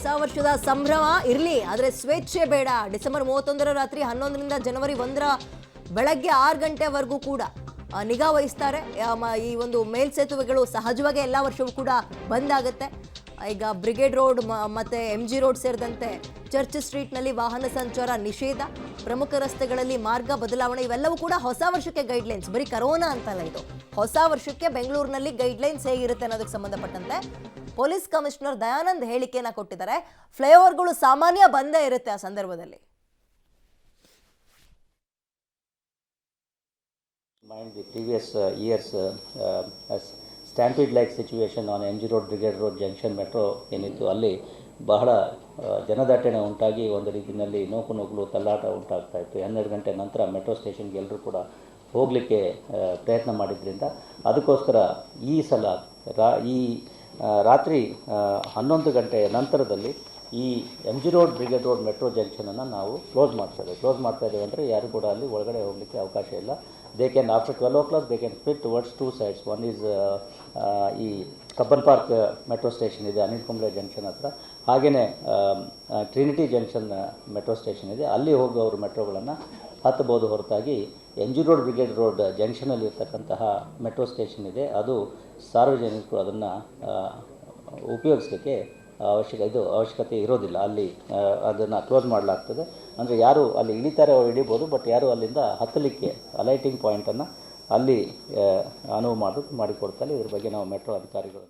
ಹೊಸ ವರ್ಷದ ಸಂಭ್ರಮ ಇರಲಿ, ಆದರೆ ಸ್ವೇಚ್ಛೆ ಬೇಡ. ಡಿಸೆಂಬರ್ 31ರ ರಾತ್ರಿ 11ರಿಂದ ಜನವರಿ 1ರ ಬೆಳಗ್ಗೆ 6 ಗಂಟೆವರೆಗೂ ಕೂಡ ನಿಗಾ ವಹಿಸ್ತಾರೆ. ಈ ಒಂದು ಮೇಲ್ಸೇತುವೆಗಳು ಸಹಜವಾಗಿ ಎಲ್ಲ ವರ್ಷವೂ ಕೂಡ ಬಂದ್ ಆಗುತ್ತೆ. ಈಗ ಬ್ರಿಗೇಡ್ ರೋಡ್ ಮತ್ತು MG ರೋಡ್ ಸೇರಿದಂತೆ ಚರ್ಚ್ ಸ್ಟ್ರೀಟ್ನಲ್ಲಿ ವಾಹನ ಸಂಚಾರ ನಿಷೇಧ, ಪ್ರಮುಖ ರಸ್ತೆಗಳಲ್ಲಿ ಮಾರ್ಗ ಬದಲಾವಣೆ, ಇವೆಲ್ಲವೂ ಕೂಡ ಹೊಸ ವರ್ಷಕ್ಕೆ ಗೈಡ್ಲೈನ್ಸ್. ಬರೀ ಕರೋನಾ ಅಂತಲ್ಲ, ಇದು ಹೊಸ ವರ್ಷಕ್ಕೆ ಬೆಂಗಳೂರಿನಲ್ಲಿ ಗೈಡ್ಲೈನ್ಸ್ ಹೇಗಿರುತ್ತೆ ಅನ್ನೋದಕ್ಕೆ ಸಂಬಂಧಪಟ್ಟಂತೆ ಪೊಲೀಸ್ ಕಮಿಷನರ್ ದಯಾನಂದ್ ಹೇಳಿಕೆಯನ್ನ ಕೊಟ್ಟಿದ್ದಾರೆ. ಫ್ಲೈಓವರ್ಗಳು ಸಾಮಾನ್ಯ ಬಂದೇ ಇರುತ್ತೆ ಆ ಸಂದರ್ಭದಲ್ಲಿ. Mind the previous years as stampede-like situation on MG Road, Brigade Road Junction Metro ಏನಿತ್ತು, ಅಲ್ಲಿ ಬಹಳ ಜನದಟ್ಟಣೆ ಉಂಟಾಗಿ ಒಂದು ರೀತಿಯಲ್ಲಿ ನೂಕು ತಲ್ಲಾಟ ಉಂಟಾಗ್ತಾ ಇತ್ತು. 12 ಗಂಟೆ ನಂತರ ಮೆಟ್ರೋ ಸ್ಟೇಷನ್ಗೆ ಎಲ್ಲರೂ ಕೂಡ ಹೋಗಲಿಕ್ಕೆ ಪ್ರಯತ್ನ ಮಾಡಿದ್ರಿಂದ ಅದಕ್ಕೋಸ್ಕರ ಈ ಸಲ ಈ ರಾತ್ರಿ 11 ಗಂಟೆಯ ನಂತರದಲ್ಲಿ ಈ MG road, brigade road metro ಜಂಕ್ಷನನ್ನು ನಾವು ಕ್ಲೋಸ್ ಮಾಡ್ತಾ ಇದ್ದೇವೆ. ಅಂದರೆ ಯಾರು ಕೂಡ ಅಲ್ಲಿ ಒಳಗಡೆ ಹೋಗಲಿಕ್ಕೆ ಅವಕಾಶ ಇಲ್ಲ. They can after 12 o'clock they can split towards 2 sides. One is ಈ ಕಬ್ಬನ್ ಪಾರ್ಕ್ ಮೆಟ್ರೋ ಸ್ಟೇಷನ್ ಇದೆ ಅನಿಲ್ ಕುಂಬ್ಳೆ ಜಂಕ್ಷನ್ ಹತ್ರ, ಹಾಗೆಯೇ ಟ್ರಿನಿಟಿ ಜಂಕ್ಷನ್ ಮೆಟ್ರೋ ಸ್ಟೇಷನ್ ಇದೆ, ಅಲ್ಲಿ ಹೋಗುವವರು ಮೆಟ್ರೋಗಳನ್ನು ಹತ್ತಬಹುದು. ಹೊರತಾಗಿ MG ರೋಡ್, ಬ್ರಿಗೇಡ್ ರೋಡ್ ಜಂಕ್ಷನಲ್ಲಿ ಇರ್ತಕ್ಕಂತಹ ಮೆಟ್ರೋ ಸ್ಟೇಷನ್ ಇದೆ, ಅದು ಸಾರ್ವಜನಿಕರು ಅದನ್ನು ಉಪಯೋಗಿಸಲಿಕ್ಕೆ ಅವಶ್ಯಕತೆ ಇರೋದಿಲ್ಲ. ಅಲ್ಲಿ ಅದನ್ನು ಕ್ಲೋಸ್ ಮಾಡಲಾಗ್ತದೆ. ಅಂದರೆ ಯಾರು ಅಲ್ಲಿ ಇಳಿತಾರೆ ಅವರು ಇಳಿಬೋದು, ಬಟ್ ಯಾರು ಅಲ್ಲಿಂದ ಹತ್ತಲಿಕ್ಕೆ ಅಲೈಟಿಂಗ್ ಪಾಯಿಂಟನ್ನು ಅಲ್ಲಿ ಅನುವು ಮಾಡಿಕೊಡ್ತಾರೆ. ಇದ್ರ ಬಗ್ಗೆ ನಾವು ಮೆಟ್ರೋ ಅಧಿಕಾರಿಗಳು